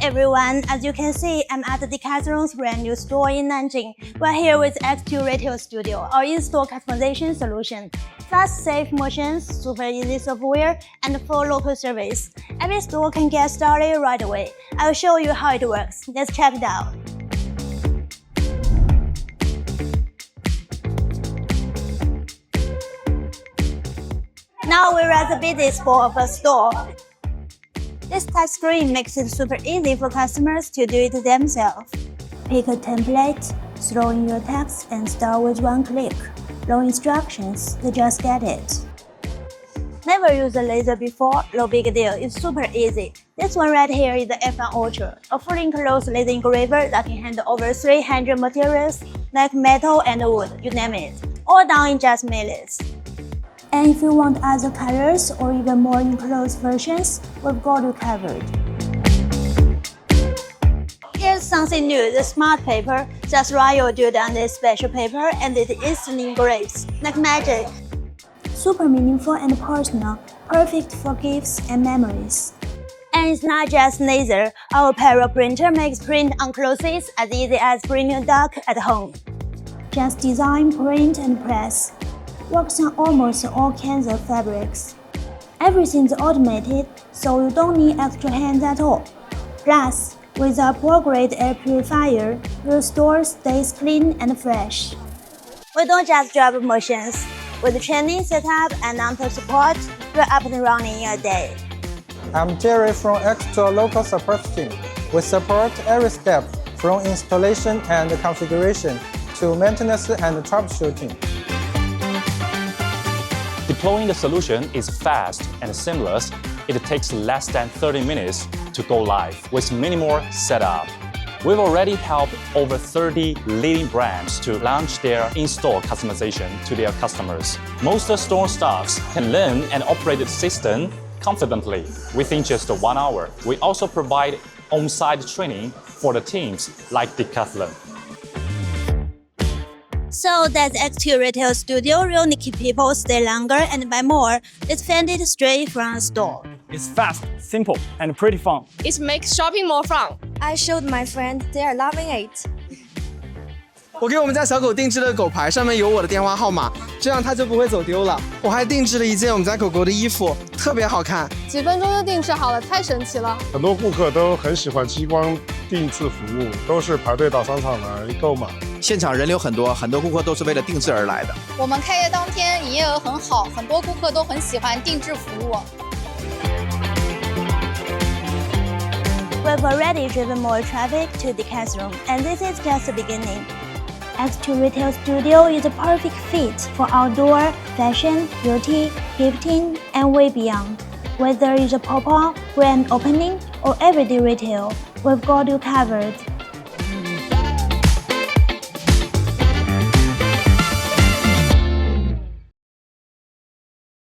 everyone, as you can see, I'm at the Decathlon's brand new store in Nanjing. We're here with xTool Retail Studio, our in-store customization solution. Fast, safe motions, super easy software, and full local service. Every store can get started right away. I'll show you how it works. Let's check it out. Now we're at the busy spot of a store. This touch screen makes it super easy for customers to do it themselves. Pick a template, throw in your text, and start with one click. No instructions, you just get it. Never used a laser before? No big deal, it's super easy. This one right here is the F1 Ultra, a fully enclosed laser engraver that can handle over 300 materials like metal and wood, you name it, all done in just minutes. And if you want other colors or even more enclosed versions, we've got you covered. Here's something new, the smart paper. Just write your due on this special paper and it instantly engraves, like magic. Super meaningful and personal, perfect for gifts and memories. And it's not just laser. Our Parro Printer makes print on clothes as easy as printing a duck at home. Just design, print, and press. Works on almost all kinds of fabrics. Everything's automated, so you don't need extra hands at all. Plus, with our pro-grade air purifier, your store stays clean and fresh. We don't just drop motions. With training setup and on-top support, we're up and running in a day. I'm Jerry from xTool local support team. We support every step from installation and configuration to maintenance and troubleshooting. Deploying the solution is fast and seamless. It takes less than 30 minutes to go live with minimal setup. We've already helped over 30 leading brands to launch their in-store customization to their customers. Most store staffs can learn and operate the system confidently within just 1 hour. We also provide on-site training for the teams like Decathlon. So that's xTool Retail Studio, really keep people stay longer and buy more. It's funded straight from the store. It's fast, simple, and pretty fun. It makes shopping more fun. I showed my friend, they are loving it. 我给我们家小狗定制的狗牌，上面有我的电话号码，这样它就不会走丢了。我还定制了一件我们家狗狗的衣服，特别好看。几分钟就定制好了，太神奇了！很多顾客都很喜欢激光定制服务，都是排队到商场来购买。现场人流很多，很多顾客都是为了定制而来的。我们开业当天营业额很好，很多顾客都很喜欢定制服务。We've already driven more traffic to Decathlon, and this is just the beginning. xTool Retail Studio is a perfect fit for outdoor, fashion, beauty, gifting, and way beyond. Whether it's a pop-up, grand opening, or everyday retail, we've got you covered.